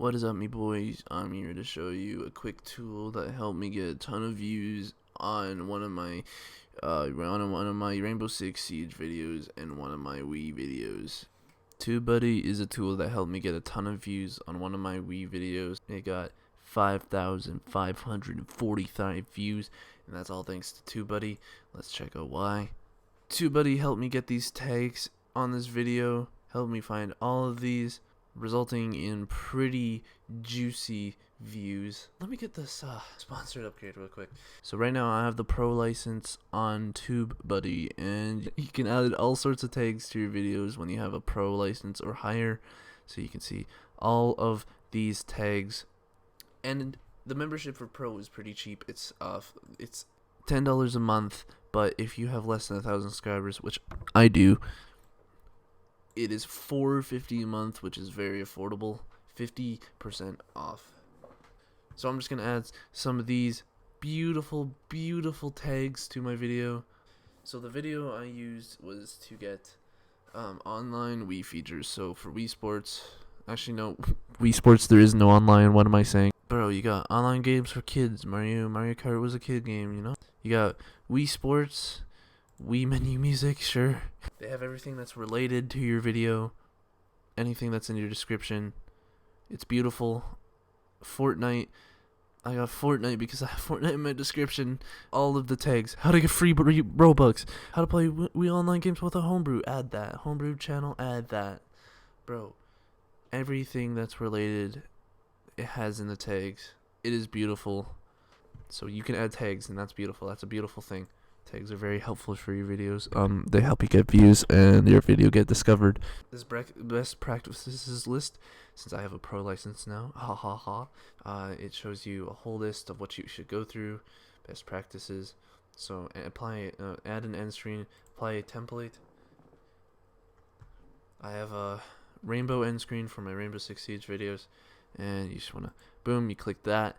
What is up, me boys? I'm here to show you a quick tool that helped me get a ton of views on one of my Rainbow Six Siege videos and one of my Wii videos. TubeBuddy is a tool that helped me get a ton of views on one of my Wii videos. It got 5,545 views, and that's all thanks to TubeBuddy. Let's check out why. TubeBuddy helped me get these tags on this video, helped me find all of these, resulting in pretty juicy views. Let me get this sponsored upgrade real quick. So right now I have the pro license on TubeBuddy, and you can add all sorts of tags to your videos when you have a pro license or higher. So you can see all of these tags, and the membership for pro is pretty cheap. It's $10 a month, but if you have less than 1,000 subscribers, which I do, it is $4.50 a month, which is very affordable. 50% off. So I'm just gonna add some of these beautiful tags to my video. So the video I used was to get online Wii features. So for Wii Sports, actually no, Wii Sports there is no online. What am I saying? Bro, you got online games for kids. Mario Kart was a kid game, you know. You got Wii Sports, Wii menu music, sure. They have everything that's related to your video, anything that's in your description. It's beautiful. Fortnite, I got Fortnite because I have Fortnite in my description. All of the tags. How to get free Robux. How to play Wii Online games with a homebrew. Add that. Homebrew channel. Add that. Bro, everything that's related, it has in the tags. It is beautiful. So you can add tags, and that's beautiful. That's a beautiful thing. Tags are very helpful for your videos. They help you get views and your video get discovered. This best practices list, since I have a pro license now, it shows you a whole list of what you should go through, best practices. So add an end screen, apply a template. I have a rainbow end screen for my Rainbow Six Siege videos, and you just wanna, boom, you click that,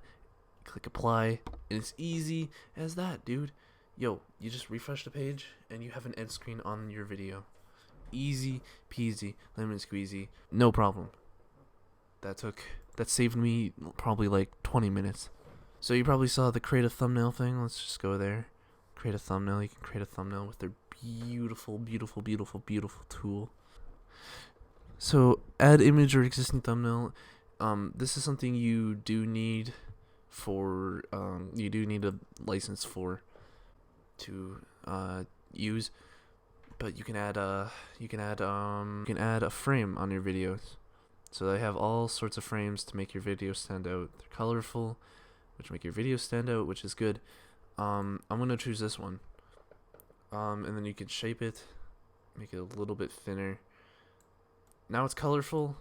click apply, and it's easy as that, dude. Yo, you just refresh the page and you have an end screen on your video. Easy peasy, lemon squeezy, no problem. That saved me probably like 20 minutes. So you probably saw the create a thumbnail thing. Let's just go there. Create a thumbnail. You can create a thumbnail with their beautiful tool. So add image or existing thumbnail. This is something you do need for you do need a license for to use, but you can add a frame on your videos. So they have all sorts of frames to make your video stand out. They're colorful, which make your video stand out, which is good. I'm gonna choose this one, and then you can shape it, make it a little bit thinner. Now it's colorful,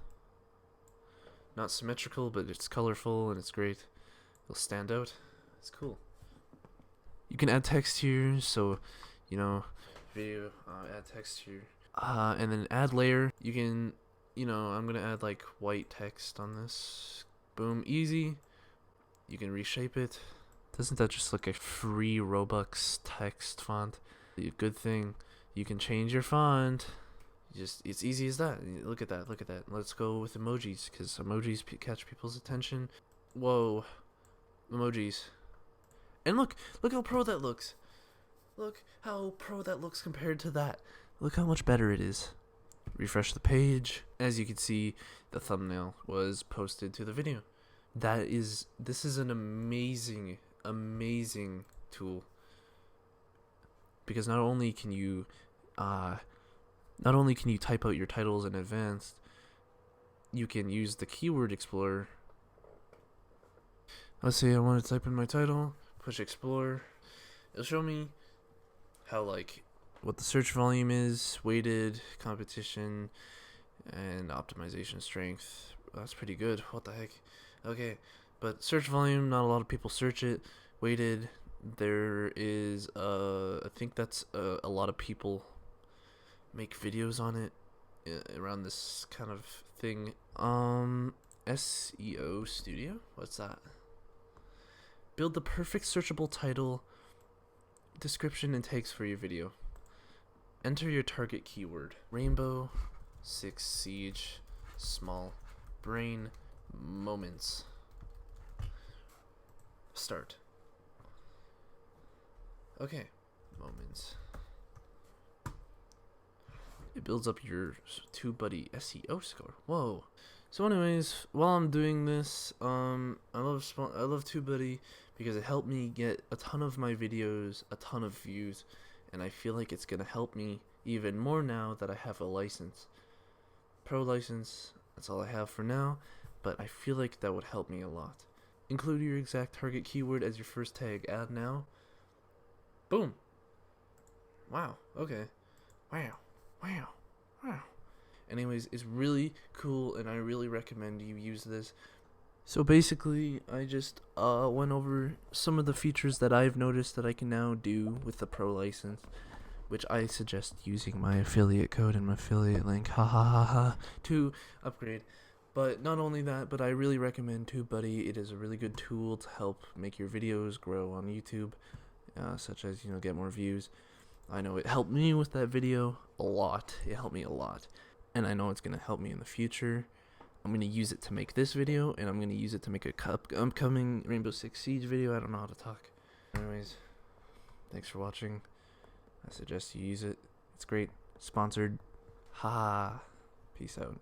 not symmetrical, but it's colorful and it's great. It'll stand out. It's cool. You can add text here, so you know, video, add text here, and then add layer. You can, I'm gonna add like white text on this. Boom, easy. You can reshape it. Doesn't that just look like a free Robux text font? A good thing. You can change your font. It's easy as that. Look at that. Let's go with emojis, because emojis catch people's attention. Whoa, emojis. And look how pro that looks. Look how pro that looks compared to that. Look how much better it is. Refresh the page. As you can see, the thumbnail was posted to the video. This is an amazing tool. Because not only can you type out your titles in advance, you can use the keyword explorer. Let's say I want to type in my title. Push explore. It'll show me how, what the search volume is, weighted, competition, and optimization strength. That's pretty good. What the heck? Okay, but search volume, not a lot of people search it. Weighted, there is I think that's a lot of people make videos on it around this kind of thing. SEO Studio? What's that? Build the perfect searchable title, description, and tags for your video. Enter your target keyword. Rainbow Six Siege, small brain, moments. Start. Okay, moments. It builds up your TubeBuddy SEO score. Whoa. So anyways, while I'm doing this, I love TubeBuddy because it helped me get a ton of my videos, a ton of views, and I feel like it's gonna help me even more now that I have a license. Pro license, that's all I have for now, but I feel like that would help me a lot. Include your exact target keyword as your first tag. Add now. Boom. Wow. Okay. Wow. Wow. Wow. Anyways, it's really cool and I really recommend you use this. So basically, I just went over some of the features that I've noticed that I can now do with the Pro license, which I suggest using my affiliate code and my affiliate link, to upgrade. But not only that, but I really recommend TubeBuddy. It is a really good tool to help make your videos grow on YouTube, such as, get more views. I know it helped me with that video a lot. It helped me a lot. And I know it's going to help me in the future. I'm going to use it to make this video, and I'm going to use it to make a upcoming Rainbow Six Siege video. I don't know how to talk. Anyways, thanks for watching. I suggest you use it. It's great. Sponsored. Ha. Peace out.